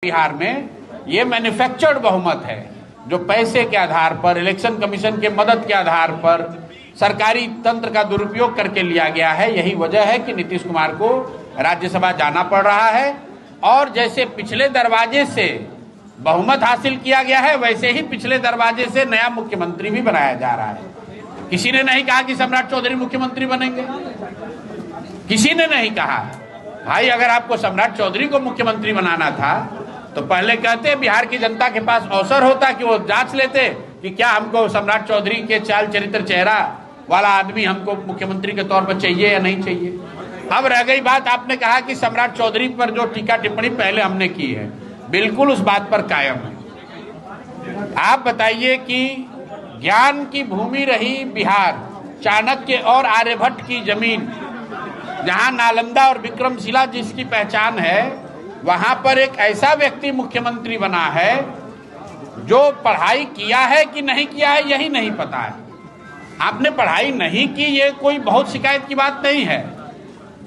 बिहार में ये मैन्युफैक्चर्ड बहुमत है जो पैसे के आधार पर, इलेक्शन कमीशन के मदद के आधार पर सरकारी तंत्र का दुरुपयोग करके लिया गया है। यही वजह है कि नीतीश कुमार को राज्यसभा जाना पड़ रहा है। और जैसे पिछले दरवाजे से बहुमत हासिल किया गया है, वैसे ही पिछले दरवाजे से नया मुख्यमंत्री भी बनाया जा रहा है। किसी ने नहीं कहा कि सम्राट चौधरी मुख्यमंत्री बनेंगे, किसी ने नहीं कहा। भाई, अगर आपको सम्राट चौधरी को मुख्यमंत्री बनाना था तो पहले कहते बिहार की जनता के पास अवसर होता कि वो जांच लेते कि क्या हमको सम्राट चौधरी के चाल चरित्र चेहरा वाला आदमी हमको मुख्यमंत्री के तौर पर चाहिए या नहीं चाहिए। अब रह गई बात, आपने कहा कि सम्राट चौधरी पर जो टीका टिप्पणी पहले हमने की है, बिल्कुल उस बात पर कायम है। आप बताइए कि ज्ञान की भूमि रही बिहार, चाणक्य और आर्यभट्ट की जमीन, जहां नालंदा और विक्रमशिला जिसकी पहचान है, वहां पर एक ऐसा व्यक्ति मुख्यमंत्री बना है जो पढ़ाई किया है कि नहीं किया है यही नहीं पता है। आपने पढ़ाई नहीं की, ये कोई बहुत शिकायत की बात नहीं है,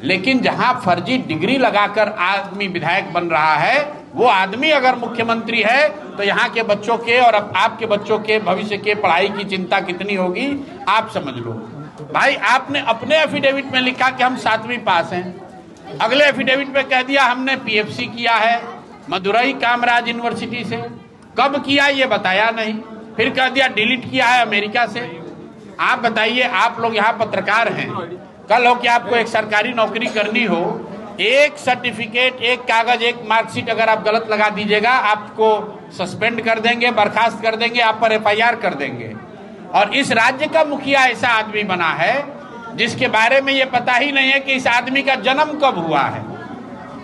लेकिन जहां फर्जी डिग्री लगाकर आदमी विधायक बन रहा है, वो आदमी अगर मुख्यमंत्री है तो यहाँ के बच्चों के और आपके बच्चों के भविष्य के पढ़ाई की चिंता कितनी होगी आप समझ लो। भाई, आपने अपने एफिडेविट में लिखा कि हम 7वीं पास हैं, अगले एफिडेविट में कह दिया हमने पीएफसी किया है मदुरई कामराज यूनिवर्सिटी से। कब किया ये बताया नहीं, फिर कह दिया डिलीट किया है अमेरिका से। आप बताइए, आप लोग यहाँ पत्रकार हैं, कल हो कि आपको एक सरकारी नौकरी करनी हो, एक सर्टिफिकेट, एक कागज, एक मार्कशीट अगर आप गलत लगा दीजिएगा, आपको सस्पेंड कर देंगे, बर्खास्त कर देंगे, आप पर एफआईआर कर देंगे। और इस राज्य का मुखिया ऐसा आदमी बना है जिसके बारे में ये पता ही नहीं है कि इस आदमी का जन्म कब हुआ है,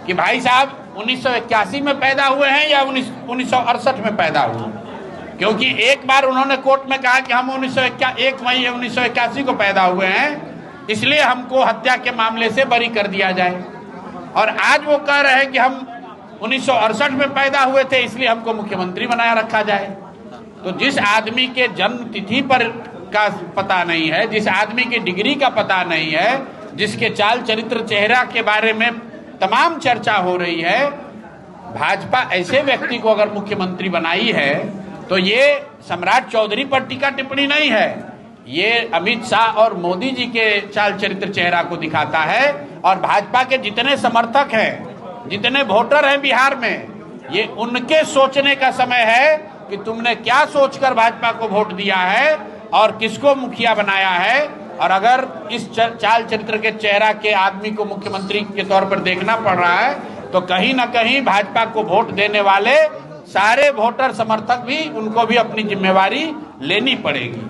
कि भाई साहब 1981 में पैदा हुए हैं या 1968 में पैदा हुए। क्योंकि एक बार उन्होंने कोर्ट में कहा कि हम 1 मई 1981 को पैदा हुए हैं, इसलिए हमको हत्या के मामले से बरी कर दिया जाए। और आज वो कह रहे हैं कि हम 1968 में पैदा हुए थे, इसलिए हमको मुख्यमंत्री बनाया रखा जाए। तो जिस आदमी के जन्म तिथि पर का पता नहीं है, जिस आदमी की डिग्री का पता नहीं है, जिसके चाल चरित्र चेहरा के बारे में तमाम चर्चा हो रही है, भाजपा ऐसे व्यक्ति को अगर मुख्यमंत्री बनाई है तो ये सम्राट चौधरी पर टीका टिप्पणी नहीं है, ये अमित शाह और मोदी जी के चाल चरित्र चेहरा को दिखाता है। और भाजपा के जितने समर्थक हैं, जितने वोटर हैं बिहार में, ये उनके सोचने का समय है कि तुमने क्या सोचकर भाजपा को वोट दिया है और किसको मुखिया बनाया है। और अगर इस चाल चरित्र के चेहरा के आदमी को मुख्यमंत्री के तौर पर देखना पड़ रहा है तो कहीं ना कहीं भाजपा को वोट देने वाले सारे वोटर समर्थक भी, उनको भी अपनी जिम्मेवारी लेनी पड़ेगी।